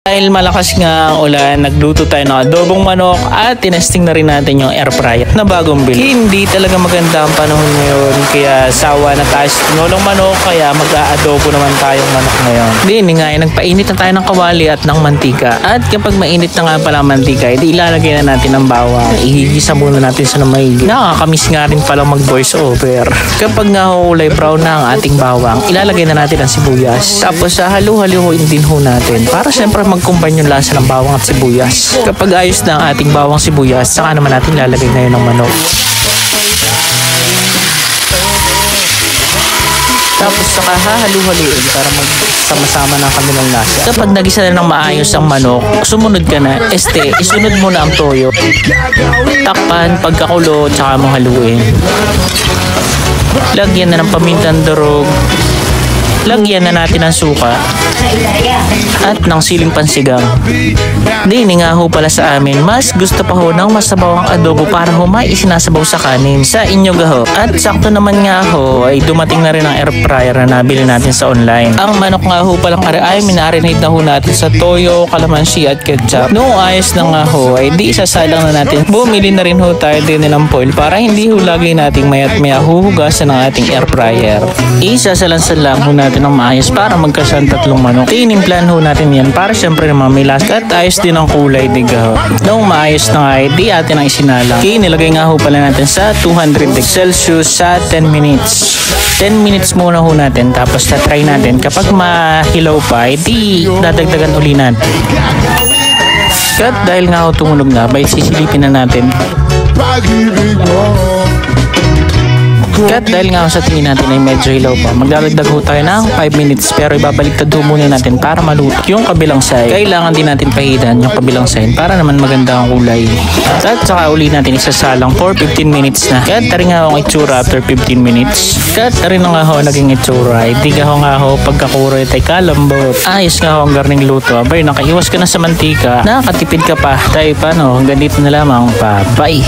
Dahil malakas nga ang ulan, nagluto tayo ng adobong manok at tinesting na rin natin yung air fryer na bagong bili. Hindi talaga maganda ang panahon ngayon kaya sawa na tayo sa tinulong manok kaya mag-aadobo naman tayong manok ngayon. Hindi nga, nagpainit na tayo ng kawali at ng mantika. At kapag mainit na nga pala ang mantika, edi ilalagay na natin ang bawang. Ihigisa muna natin sa maigi. Nakakamiss nga rin pala mag voice over. Kapag nga kulay brown na ang ating bawang, ilalagay na natin ang sibuyas. Tapos halu-haluin din ho natin para syempre mag-combine yung lasa ng bawang at sibuyas. Kapag ayos na ang ating bawang sibuyas, saka naman natin lalagay ngayon ng manok. Tapos saka hahalu-haluin para magsama-sama ng kanilang lasa. Kapag nagisa na ng maayos ang manok, sumunod ka na. Isunod mo na ang toyo. Takpan, pagkakulo, tsaka mo haluin. Lagyan na ng pamintang durog. Lagyan na natin ng suka at ng siling pansigang. Dini nga ho pala sa amin, mas gusto pa ho ng masabaw ang adobo para ho may isinasabaw sa kanin. Sa inyo gaho. At sakto naman nga ho ay dumating na rin ang air fryer na nabili natin sa online. Ang manok nga ho palang ay minarinate na ho natin sa toyo, kalamansi at ketchup. Noong ayos na nga ho ay di isasalang na natin. Bumili na rin ho tayo din ng foil para hindi ho lagi nating mayat maya huhugasan ng ating air fryer. Isasalansan lang ho natin ng maayos para magkasyan tatlong manok. Tinimplan ho natin yan para syempre naman may lasa at ayos din ang kulay diga ho. Noong maayos na nga di atin ang isinalang. Nilagay nga ho pala natin sa 200 Celsius sa 10 minutes. 10 minutes muna ho natin tapos try natin. Kapag mahilaw pa, di dadagdagan uli natin. At dahil nga ho tumunog na, bay sisilipin na natin. At dahil nga sa tingin natin ay medyo hilaw pa, magdadagdag ho tayo ng 5 minutes pero ibabaliktad ho muna natin para maluto yung kabilang side. Kailangan din natin pahidan yung kabilang side para naman maganda ang kulay. At saka uli natin isasalang for 15 minutes na. At tari nga ho ang itsura after 15 minutes. At tari na nga ho naging itsura. Hindi nga ho pagkakuro ay kalambot. Ayos nga ho ang garning luto. Abay, nakaiwas ka na sa mantika. Nakatipid ka pa. Tayo paano? Hanggang dito na lamang pa. Bye!